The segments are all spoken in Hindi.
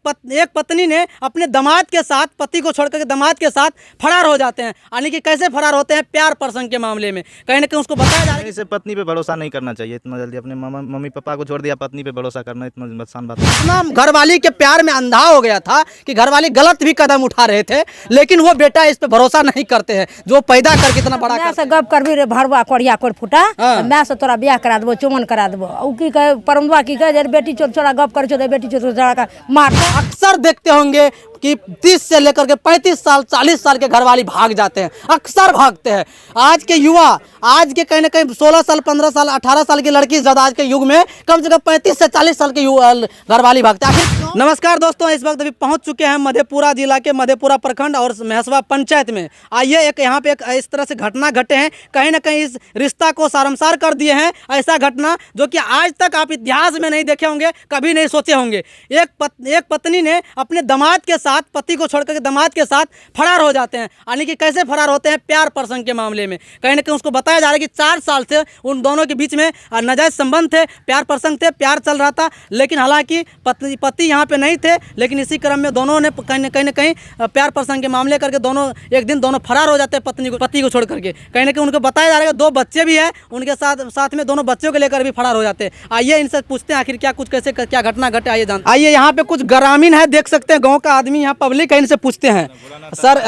एक पत्नी ने अपने दामाद के साथ, पति को छोड़कर दामाद के साथ फरार हो जाते हैं। यानी कि कैसे फरार होते हैं? प्यार प्रसंग के मामले में कहीं ना कहीं उसको बताया जा रहा है इसे पत्नी पे भरोसा नहीं करना चाहिए इतना जल्दी। अपने मम्मी पापा को छोड़ दिया, पत्नी पे भरोसा करना इतना आसान बात नहीं। इतना घरवाली के प्यार में अंधा हो गया था कि घरवाली गलत भी कदम उठा रहे थे, लेकिन वो बेटा इस पे भरोसा नहीं करते हैं जो पैदा करके इतना बड़ा मैं से गप करबी रे भरवा कोड़िया कोड़ फुटा मैं से तोरा बियाह करा देबो, चुमन करा देबो। उ की कहे परमदवा की कहे जे बेटी चोर छोरा गप कर छो दे, बेटी चोर छोरा का मार। अक्सर देखते होंगे कि 30 से लेकर के 35 साल 40 साल के घरवाली भाग जाते हैं, अक्सर भागते हैं। आज के युवा, आज के कहीं ना कहीं 16 साल 15 साल 18 साल की लड़की ज़्यादा आज के युग में कम से कम 35 से 40 साल के घरवाली भागते हैं। नमस्कार दोस्तों, इस वक्त अभी पहुंच चुके हैं मधेपुरा जिला के मधेपुरा प्रखंड और महसवा पंचायत में। आइए एक यहाँ पे एक इस तरह से घटना घटे हैं, कहीं ना कहीं इस रिश्ता को शर्मसार कर दिए हैं। ऐसा घटना जो कि आज तक आप इतिहास में नहीं देखे होंगे, कभी नहीं सोचे होंगे। एक पत्नी ने अपने दामाद के साथ, पति को छोड़कर दामाद के साथ फरार हो जाते हैं। यानी कि कैसे फरार होते हैं? प्यार प्रसंग के मामले में कहीं ना कहीं उसको बताया जा रहा है कि 4 साल से उन दोनों के बीच में नाजायज संबंध थे, प्यार प्रसंग थे, प्यार चल रहा था। लेकिन हालांकि पति यहाँ पे नहीं थे, लेकिन इसी क्रम में दोनों ने कहीं ना कहीं प्यार प्रसंग के मामले करके दोनों एक दिन दोनों फरार हो जाते हैं पति को छोड़ करके। कहीं ना कहीं उनको बताया जा रहा है कि 2 बच्चे भी हैं उनके साथ में, दोनों बच्चों को लेकर भी फरार हो जाते हैं। आइए इनसे पूछते हैं आखिर क्या घटना घटे। आइए यहाँ पे कुछ ग्रामीण है, देख सकते हैं गाँव का आदमी, यहाँ पब्लिक है, इनसे पूछते हैं। सर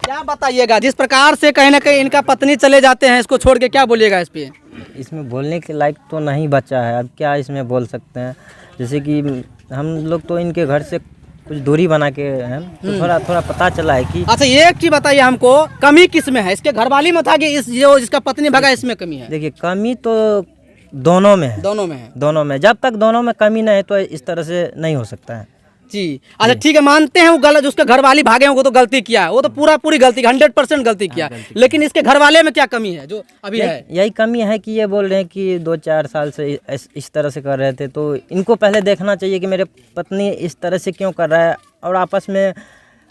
क्या बताइएगा, जिस प्रकार से कहीं ना कहीं इनका पत्नी चले जाते हैं इसको छोड़ के, क्या बोलिएगा इस पे? इसमें बोलने के लायक तो नहीं बचा है, अब क्या इसमें बोल सकते हैं। जैसे कि हम लोग तो इनके घर से कुछ दूरी बना के हैं, तो थोड़ा पता चला है कि। अच्छा, एक चीज बताइए हमको, कमी किस में है? इसके घरवाली में था कि जिसका पत्नी भगा इसमें कमी है? देखिए, कमी तो दोनों में है, दोनों में। जब तक दोनों में कमी नहीं है तो इस तरह से नहीं हो सकता है जी। अच्छा ठीक है, मानते हैं वो गलत, उसके घर वाली भागे हैं वो तो गलती किया है, वो तो पूरी गलती 100% गलती किया। लेकिन इसके घर वाले में क्या कमी है जो अभी है? यही कमी है कि ये बोल रहे हैं कि 2-4 साल से इस तरह से कर रहे थे, तो इनको पहले देखना चाहिए कि मेरे पत्नी इस तरह से क्यों कर रहा है, और आपस में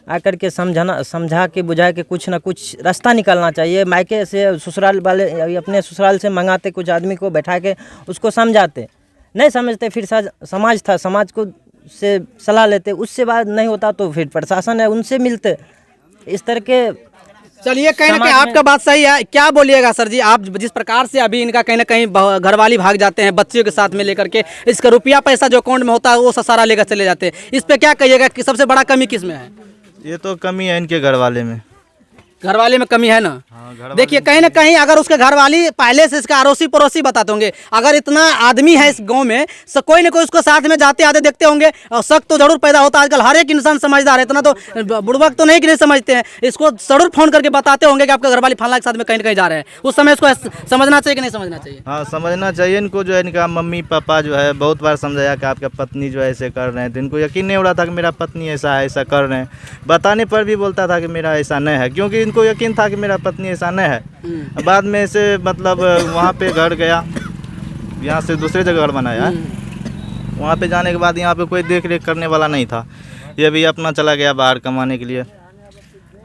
आकर के समझा के बुझा के कुछ ना कुछ रास्ता निकालना चाहिए। मायके से ससुराल वाले अपने ससुराल से मंगाते, कुछ आदमी को बैठा के उसको समझाते, नहीं समझते फिर समाज को से सलाह लेते, उससे बात नहीं होता तो फिर प्रशासन है उनसे मिलते, इस तरह के। चलिए, कहीं ना कहीं आपका बात सही है। क्या बोलिएगा सर जी, आप जिस प्रकार से अभी इनका कहीं ना कहीं घरवाली भाग जाते हैं बच्चियों के साथ में लेकर के, इसका रुपया पैसा जो अकाउंट में होता है वो सारा लेकर चले जाते हैं, इस पे क्या कहिएगा कि सबसे बड़ा कमी किस में है? ये तो कमी है इनके घरवाले में, घरवाले में कमी है ना। देखिए, कहीं ना कहीं अगर उसके घरवाली पहले से इसका अड़ोसी पड़ोसी बताते होंगे, अगर इतना आदमी है इस गांव में, कोई ना कोई उसको साथ में जाते आते देखते होंगे, और शक तो जरूर पैदा होता है। आजकल हर एक इंसान समझदार है, इतना तो बुड़बक तो नहीं कि नहीं समझते हैं, इसको जरूर फोन करके बताते होंगे कि आपका घरवाली फलाना के साथ में कहीं ना कहीं जा रहे हैं। उस समय इसको समझना चाहिए कि नहीं समझना चाहिए? हाँ, समझना चाहिए इनको। जो है इनका मम्मी पापा जो है बहुत बार समझाया कि आपका पत्नी जो है ऐसे कर रहे हैं, तो इनको यकीन नहीं हो रहा था कि मेरा पत्नी ऐसा कर रहे हैं। बताने पर भी बोलता था कि मेरा ऐसा नहीं है, क्योंकि इनको यकीन था कि मेरा पत्नी ऐसा नहीं है। बाद में से मतलब वहाँ पे घर गया, यहाँ से दूसरे जगह घर बनाया, वहाँ पे जाने के बाद यहाँ पे कोई देख रेख करने वाला नहीं था, ये भी अपना चला गया बाहर कमाने के लिए,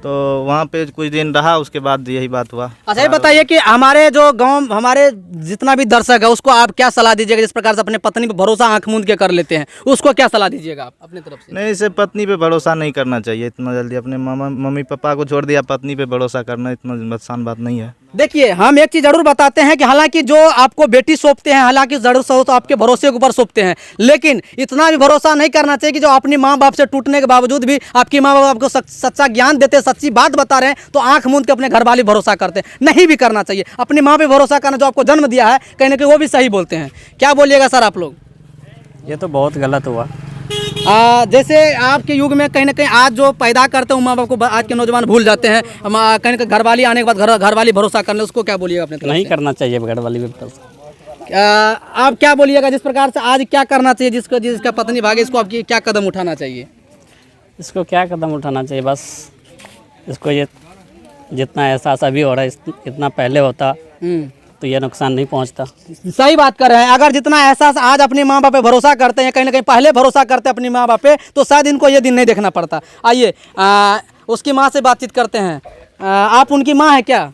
तो वहाँ पे कुछ दिन रहा, उसके बाद यही बात हुआ। अच्छा, ये बताइए कि हमारे जो गांव, हमारे जितना भी दर्शक है उसको आप क्या सलाह दीजिएगा, जिस प्रकार से अपने पत्नी पे भरोसा आंख मूंद के कर लेते हैं, उसको क्या सलाह दीजिएगा आप अपनी तरफ से? नहीं, इसे पत्नी पे भरोसा नहीं करना चाहिए इतना जल्दी। अपने मम्मी पापा को छोड़ दिया, पत्नी पे भरोसा करना इतना आसान बात नहीं है। देखिए, हम एक चीज़ जरूर बताते हैं कि हालांकि जो आपको बेटी सौंपते हैं, हालांकि जरूर तो आपके भरोसे के ऊपर सौंपते हैं, लेकिन इतना भी भरोसा नहीं करना चाहिए कि जो अपनी माँ बाप से टूटने के बावजूद भी आपकी माँ बाप आपको सच्चा ज्ञान देते, सच्ची बात बता रहे हैं, तो आंख मूंद के अपने घर वाली भरोसा करते हैं। नहीं भी करना चाहिए, अपनी माँ पे भरोसा करना, जो आपको जन्म दिया है, कहीं ना कहीं वो भी सही बोलते हैं। क्या बोलिएगा सर आप लोग? ये तो बहुत गलत हुआ। जैसे आपके युग में कहीं ना कहीं आज जो पैदा करते हैं माँ बाप को आज के नौजवान भूल जाते हैं, कहीं ना घरवाली आने के बाद घरवाली भरोसा करने, उसको क्या बोलिएगा अपने तरफ से? नहीं करना चाहिए घरवाली पे भरोसा। आप क्या बोलिएगा, जिस प्रकार से आज क्या करना चाहिए, जिसका पत्नी भागे, इसको आपकी क्या कदम उठाना चाहिए? इसको क्या कदम उठाना चाहिए, बस इसको ये जितना एहसास अभी हो रहा है इतना पहले होता तो ये नुकसान नहीं पहुंचता। सही बात कर रहे हैं। अगर जितना एहसास आज अपनी माँ बाप पे भरोसा करते हैं, कहीं ना कहीं पहले भरोसा करते हैं अपनी माँ बाप पे, तो शायद इनको ये दिन नहीं देखना पड़ता। आइए उसकी माँ से बातचीत करते हैं। आप उनकी माँ है क्या?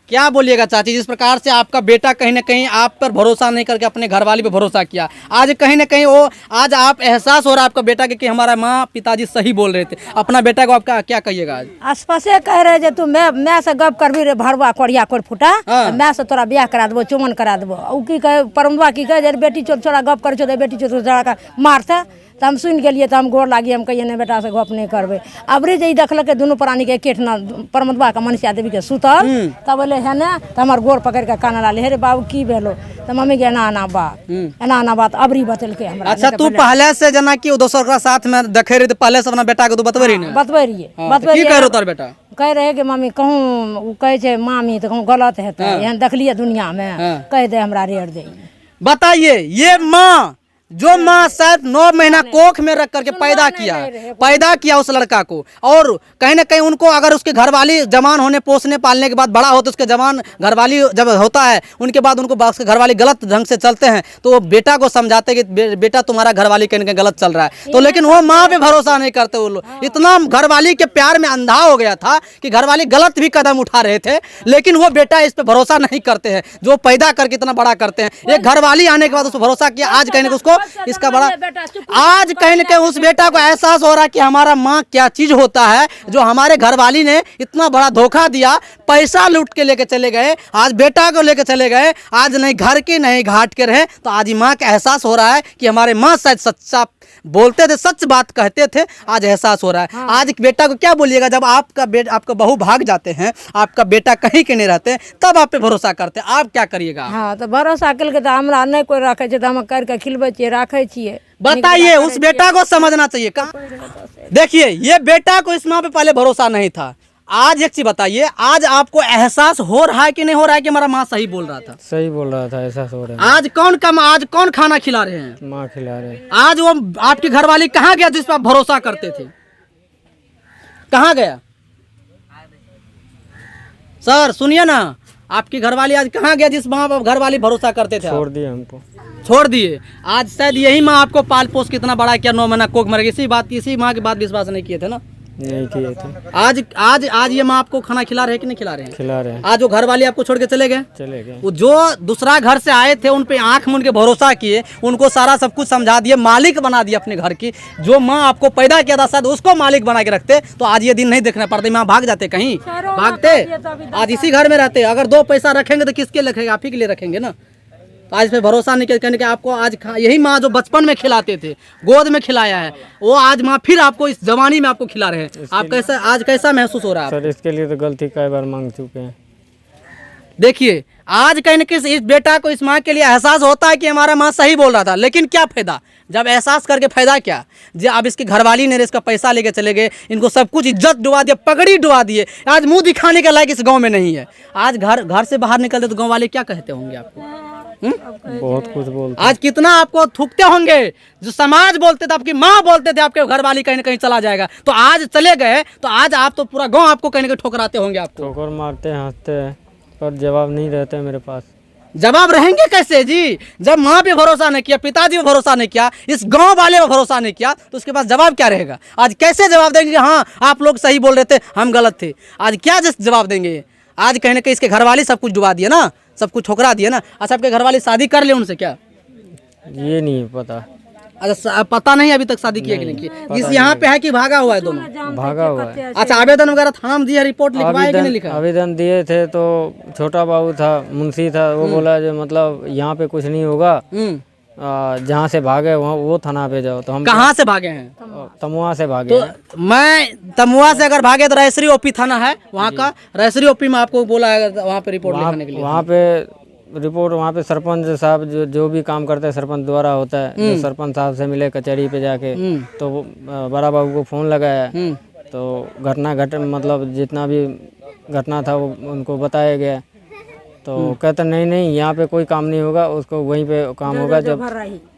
क्या बोलिएगा चाची, जिस प्रकार से आपका बेटा कहीं ना कहीं आप पर भरोसा नहीं करके अपने घरवाली पे भरोसा किया, आज कहीं ना कहीं वो आज आप एहसास हो रहा है आपका बेटा के कि हमारा माँ पिताजी सही बोल रहे थे, अपना बेटा को आपका क्या कहिएगा आज? आसपासे कह रहे जे तू मैं से गप करबी रे भरवा कोड़िया कोड़ फूटा, मैं से तोरा ब्याह करा देबो, चुमन करा देबो। उ की कहे परमदुआ की कहे जे बेटी चोर छोड़ा गप कर छो, बेटी चोर छोड़ा का मारता। तो हम सुन गेलिए, तो हम गोर लागी, हम कहिए नहीं बेटा से गप नहीं करबे। अबरे जे देखलक दुनू प्राणी के केठना परमदुआ का मनुष्य देवी के सुतल, तब बोले है ना, तो हमार गोर पकड़ के कान डाले, हे रे बाबू की भेलो, तो मम्मी के एना बात अबरी बतलके हमरा। अच्छा, तू पहले से जना कि दोसर का साथ में देखे रही, तो पहले से अपना बेटा को तू बतबे रही ना? बतबे रहिए, की कह रहो तार बेटा? कह रहे कि मम्मी कहूँ कहे छे मामी, तो कहूँ गलत है, यहाँ देखलिए दुनिया में, कह दे हमरा रेड़ दे। बताइए, ये माँ जो माँ शायद 9 महीना कोख में रख करके पैदा किया उस लड़का को, और कहीं ना कहीं उनको अगर उसके घरवाली जवान होने पोसने पालने के बाद बड़ा हो, तो उसके जवान घरवाली जब होता है उनके बाद उनको उसके घरवाली गलत ढंग से चलते हैं, तो वो बेटा को समझाते कि बेटा तुम्हारा घरवाली कहीं ना कहीं गलत चल रहा है, तो लेकिन वो माँ पे भरोसा नहीं करते। वो लोग इतना घरवाली के प्यार में अंधा हो गया था कि घरवाली गलत भी कदम उठा रहे थे, लेकिन वो बेटा इस पे भरोसा नहीं करते हैं जो पैदा करके इतना बड़ा करते हैं। एक घरवाली आने के बाद उसको भरोसा किया, आज कहीं उसको इसका बड़ा आज कहीं ना कहीं उस बेटा को एहसास हो रहा है कि हमारा माँ क्या चीज होता है, जो हमारे घरवाली ने इतना बड़ा धोखा दिया, पैसा लूट के लेके चले गए, आज बेटा को लेके चले गए, आज नहीं घर के नहीं घाट के रहे, तो आज माँ का एहसास हो रहा है कि हमारे माँ शायद सच्चा बोलते थे, सच बात कहते थे, आज एहसास हो रहा है। आज बेटा को क्या बोलिएगा, जब आपका बहू भाग जाते हैं, आपका बेटा कहीं के नहीं रहते, तब आप पे भरोसा करते हैं, आप क्या करिएगा? हाँ, तो भरोसा करके तो हमरा नहीं कोई रखे छे, तो हम करके खिलबे छिए, राखे छिए। बताइए, उस बेटा को समझना चाहिए। देखिए, ये बेटा को इस माँ पे पहले भरोसा नहीं था, आज एक चीज बताइए, आज आपको एहसास हो रहा है कि नहीं हो रहा है कि हमारा माँ सही बोल रहा था? सही बोल रहा था, एहसास हो रहा है। आज कौन खाना खिला रहे हैं? माँ खिला रहे हैं। आज वो आपकी घरवाली कहाँ गया जिस पर आप भरोसा करते थे? कहाँ गया? सर सुनिए ना, आपकी घरवाली आज कहाँ गया जिस माँ पर घरवाली भरोसा करते थे? छोड़ दिए हमको, छोड़ दिए। आज शायद यही माँ आपको पाल पोस कितना बड़ा किया, 9 महीना कोख में, इसी माँ की बात विश्वास नहीं किए थे ना? नहीं किए थे। आज ये माँ आपको खाना खिला रहे हैं कि नहीं खिला रहे हैं? खिला रहे हैं। आज वो घर वाले आपको छोड़ के चले गए, वो जो दूसरा घर से आए थे उन पे आंख मूंद के भरोसा किए, उनको सारा सब कुछ समझा दिए, मालिक बना दिया अपने घर की। जो माँ आपको पैदा किया था शायद उसको मालिक बना के रखते, तो आज ये दिन नहीं देखना पड़ता। माँ भाग जाते, कहीं भागते, आज इसी घर में रहते। अगर 2 पैसा रखेंगे तो किसके रखेंगे? आप ही के लिए रखेंगे ना। तो आज पे भरोसा नहीं करने के आपको आज यही माँ जो बचपन में खिलाते थे, गोद में खिलाया है, वो आज माँ फिर आपको इस जवानी में आपको खिला रहे हैं। आप कैसा महसूस हो रहा है? सर इसके लिए तो गलती कई बार मांग चुके हैं। देखिए, आज कहीं न कहीं इस बेटा को, इस माँ के लिए एहसास होता है कि हमारा माँ सही बोल रहा था, लेकिन क्या फायदा जब एहसास करके फायदा क्या? जब अब इसकी घरवाली ने इसका पैसा लेके चले गए, इनको सब कुछ इज्जत डुबा दिया, पगड़ी डुबा दिए, आज मुंह दिखाने के लायक इस गांव में नहीं है। आज घर से बाहर निकलते तो गांव वाले क्या कहते होंगे आपको? बहुत कुछ बोलते, आज कितना आपको थूकते होंगे। जो समाज बोलते थे, आपकी माँ बोलते थे आपके घरवाली कहीं ना कहीं चला जाएगा, तो आज चले गए, तो आज आप तो पूरा गांव आपको कहीं ना कहीं ठोकराते होंगे। आपको ठोकर मारते हैं, हंसते हैं, पर जवाब नहीं रहते मेरे पास। जवाब रहेंगे कैसे जी? जब माँ पे भरोसा नहीं किया, पिताजी पे भरोसा नहीं किया, इस गांव वाले पे भरोसा नहीं किया, तो उसके पास जवाब क्या रहेगा? आज कैसे जवाब देंगे? हाँ, आप लोग सही बोल रहे थे, हम गलत थे। आज क्या जवाब देंगे? आज कहीं ना कहीं इसके घरवाली सब कुछ डुबा दिया ना, सब कुछ ठोकरा दिया ना। अच्छा, आपके घरवाली शादी कर ले उनसे क्या? ये नहीं पता। अच्छा, पता नहीं अभी तक शादी किया कि नहीं किया? जिस यहाँ पे है कि भागा हुआ है? दोनों भागा हुआ है। अच्छा, आवेदन वगैरह थाना में दिया, रिपोर्ट लिखवाया कि नहीं लिखा? आवेदन दिए थे, तो छोटा बाबू था, मुंशी था, वो बोला जो मतलब यहाँ पे कुछ नहीं होगा, जहाँ से भागे वहाँ वो थाना पे जाओ। तो हम कहाँ से भागे हैं? तमुआ से भागे। तो मैं तमुआ से अगर भागे तो रैसरी ओपी थाना है वहाँ का, रैसरी ओपी में आपको बोला है वहाँ पे रिपोर्ट लिखाने के लिए। वहाँ पे रिपोर्ट, वहाँ पे सरपंच साहब जो भी काम करते हैं सरपंच द्वारा होता है, जो सरपंच साहब से मिले कचहरी पे जाके, तो बड़ा बाबू को फ़ोन लगाया, तो मतलब जितना भी घटना था वो उनको बताया गया। तो कहते नहीं यहाँ पे कोई काम नहीं होगा, उसको वहीं पे काम होगा, जब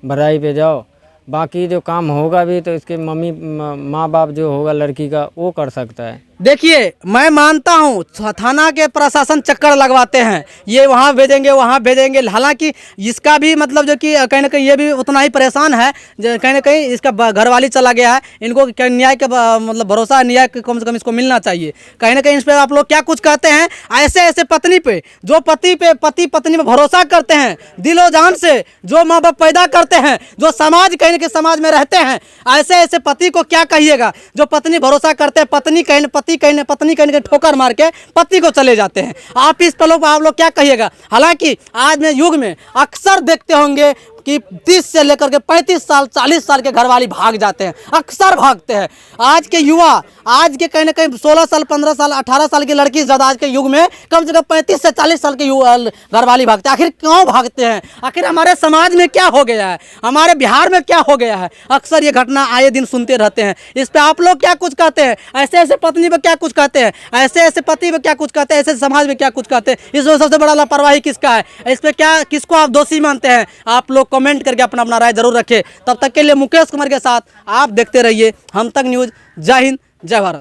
भराई पे जाओ, बाकी जो काम होगा भी तो इसके माँ बाप जो होगा लड़की का वो कर सकता है। देखिए, मैं मानता हूँ थाना के प्रशासन चक्कर लगवाते हैं, ये वहाँ भेजेंगे, हालांकि इसका भी मतलब जो कि कहीं ना कहीं ये भी उतना ही परेशान है, कहीं ना कहीं इसका घरवाली चला गया है, इनको न्याय का मतलब भरोसा, न्याय कम से कम इसको मिलना चाहिए। कहीं ना कहीं इस पर आप लोग क्या कुछ कहते हैं ऐसे ऐसे पत्नी पे, जो पति पत्नी पे भरोसा करते हैं दिलो जान से, जो माँ बाप पैदा करते हैं, जो समाज कहीं ना कहीं समाज में रहते हैं, ऐसे ऐसे पति को क्या कहिएगा जो पत्नी भरोसा करते हैं, पत्नी कहीं ठोकर मार के पति को चले जाते हैं। आप इस पर आप लोग क्या कहिएगा। हालांकि आज में युग में अक्सर देखते होंगे कि 30 से लेकर के 35 साल 40 साल के घरवाली भाग जाते हैं, अक्सर भागते हैं। आज के युवा, आज के कहीं ना कहीं 16 साल 15 साल 18 साल की लड़की ज़्यादा आज के युग में कम से कम 35 से 40 साल के घरवाली भागते हैं। आखिर क्यों भागते हैं? आखिर हमारे समाज में क्या हो गया है, हमारे बिहार में क्या हो गया है? अक्सर ये घटना आए दिन सुनते रहते हैं। इस पर आप लोग क्या कुछ कहते हैं? ऐसे ऐसे पत्नी पर क्या कुछ कहते हैं? ऐसे ऐसे पति पर क्या कुछ कहते हैं? ऐसे समाज में क्या कुछ कहते हैं? इसमें सबसे बड़ा लापरवाही किसका है? इस पर क्या, किसको आप दोषी मानते हैं? आप लोग कमेंट करके अपना अपना राय जरूर रखें। तब तक के लिए मुकेश कुमार के साथ आप देखते रहिए हम तक न्यूज़। जय हिंद, जय भारत।